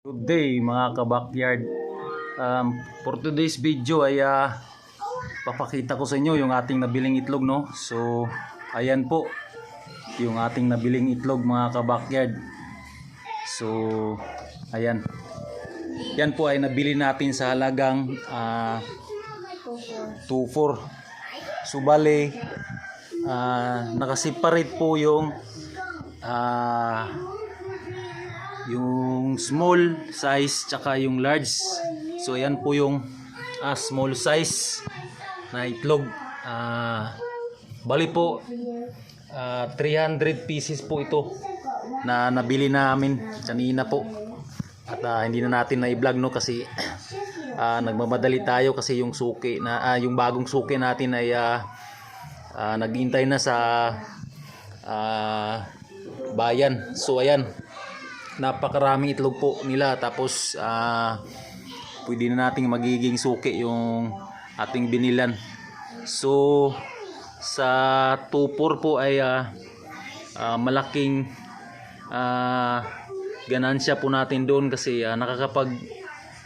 Good day mga ka-backyard. For today's video ay papakita ko sa inyo yung ating nabiling itlog, no. So ayan po yung ating nabiling itlog mga ka-backyard. So ayan. Yan po ay nabili natin sa halagang 2.4. So bale nakaseparate po yung small size tsaka yung large. So ayan po yung small size na itlog. Bali po 300 pieces po ito na nabili namin kanina po. At hindi na natin na i-vlog, no, kasi nagmamadali tayo kasi yung suki na yung bagong suki natin ay naghihintay na sa bayan. So ayan, napakaraming itlog po nila, tapos pwede na nating magiging suki yung ating binilan. So sa 2.4 po ay malaking ganansya po natin doon kasi nakakapag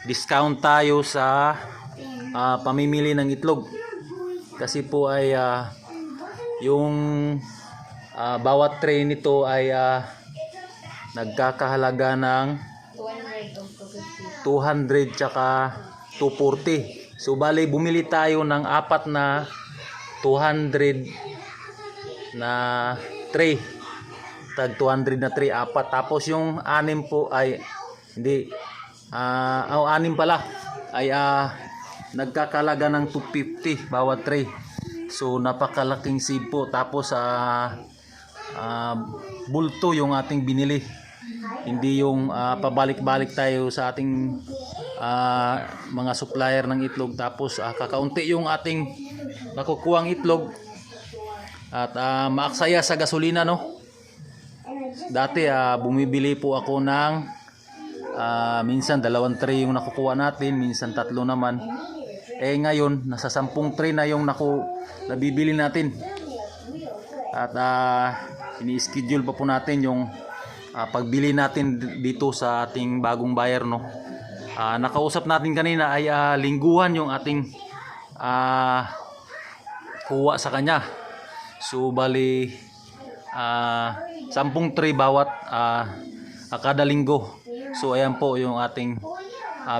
discount tayo sa pamimili ng itlog, kasi po ay yung bawat tray nito ay nagkakahalaga ng 200 tsaka 240. So bali bumili tayo ng apat na 200 na tray. Tag 200 na tray, apat. Tapos yung anim po ay hindi anim pala ay nagkakahalaga ng 250 bawat tray. So napakalaking save po. Tapos bulto yung ating binili, hindi yung pabalik-balik tayo sa ating mga supplier ng itlog, tapos kakaunti yung ating nakukuhang itlog at maaksaya sa gasolina, no. Dati bumibili po ako ng minsan 2 tray yung nakukuha natin, minsan 3 naman. Ngayon nasa 10 tray na yung nabibili natin. At ini-schedule pa po natin yung pagbili natin dito sa ating bagong buyer, no. Nakausap natin kanina ay lingguhan yung ating kuha sa kanya. So bali 10 tray bawat kada linggo. So ayan po yung ating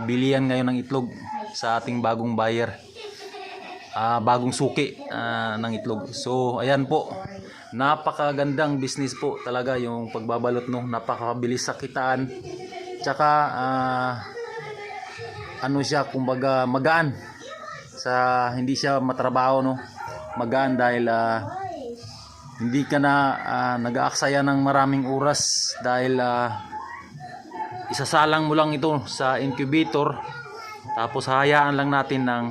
bilihan ngayon ng itlog sa ating bagong buyer, bagong suki ng itlog. So ayan po, napakagandang business po talaga yung pagbabalot, no. Napakabilis sa kitaan, tsaka ano siya, kumbaga magaan sa, hindi siya matrabaho, no. Magaan dahil hindi ka na nag-aaksaya ng maraming oras dahil isasalang mo lang ito sa incubator, tapos hayaan lang natin ng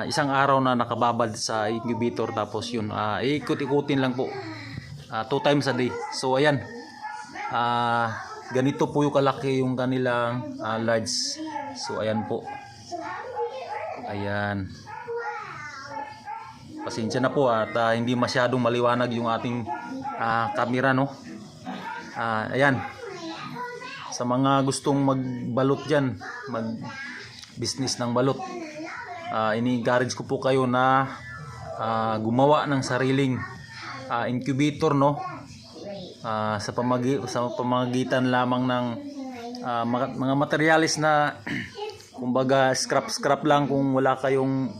isang araw na nakababad sa incubator, tapos yun ikot-ikutin lang po 2 times a day. So ayan, ganito po yung kalaki yung kanilang large. So ayan po, ayan, pasensya na po at hindi masyadong maliwanag yung ating camera, no. Ayan, sa mga gustong magbalot dyan, mag business ng balot, ini-encourage ko po kayo na gumawa ng sariling incubator, no. Sa pamamagitan lamang ng mga materialis na kumbaga scrap lang, kung wala kayong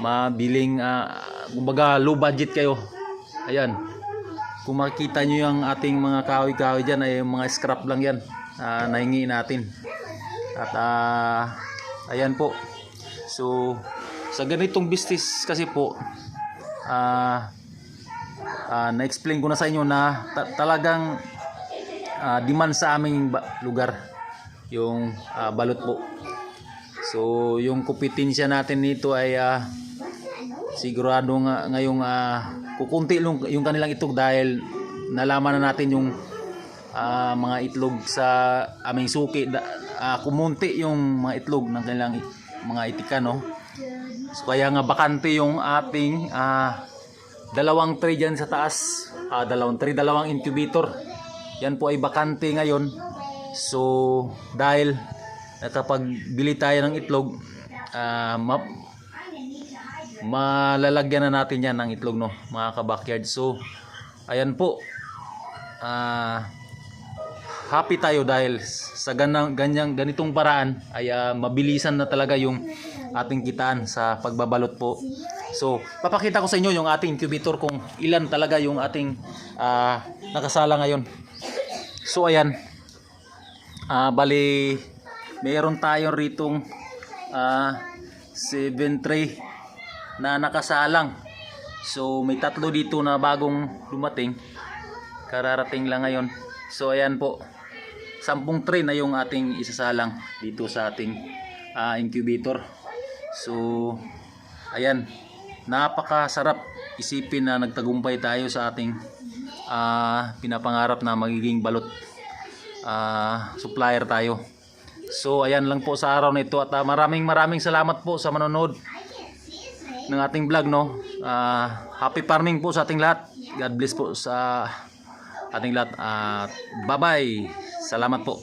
mabiling kumbaga low budget kayo. Ayan, kung makikita nyo yung ating mga kahoy-kahoy dyan ay mga scrap lang yan, nahingi natin. At ayan po. So sa ganitong business kasi po, na-explain ko na sa inyo na talagang demand sa aming lugar yung balot po. So yung kompetensya natin nito ay sigurado ngayong kukunti yung kanilang itlog, dahil nalaman na natin yung mga itlog sa aming suki. Kumunti yung mga itlog ng kanilang mga itika, no. So kaya nga bakante yung ating 2 tray dyan sa taas, 2 tray, 2 incubator. yan po ay bakante ngayon. So dahil nakapagbili tayo ng itlog, malalagyan na natin yan ng itlog, no, mga ka-backyard. So ayan po, happy tayo dahil sa ganitong paraan ay mabilisan na talaga yung ating kitaan sa pagbabalot po. So papakita ko sa inyo yung ating incubator kung ilan talaga yung ating nakasala ngayon. So ayan, bali mayroon tayong ritong 7 tray na nakasalang. So may tatlo dito na bagong dumating, kararating lang ngayon. So ayan po, 10 tray na yung ating isasalang dito sa ating incubator. So ayan, napakasarap isipin na nagtagumpay tayo sa ating pinapangarap na magiging balot supplier tayo. So ayan lang po sa araw na ito, at maraming salamat po sa manonood ng ating vlog, no. Happy farming po sa ating lahat. God bless po sa ating lahat. Bye bye. Salamat po.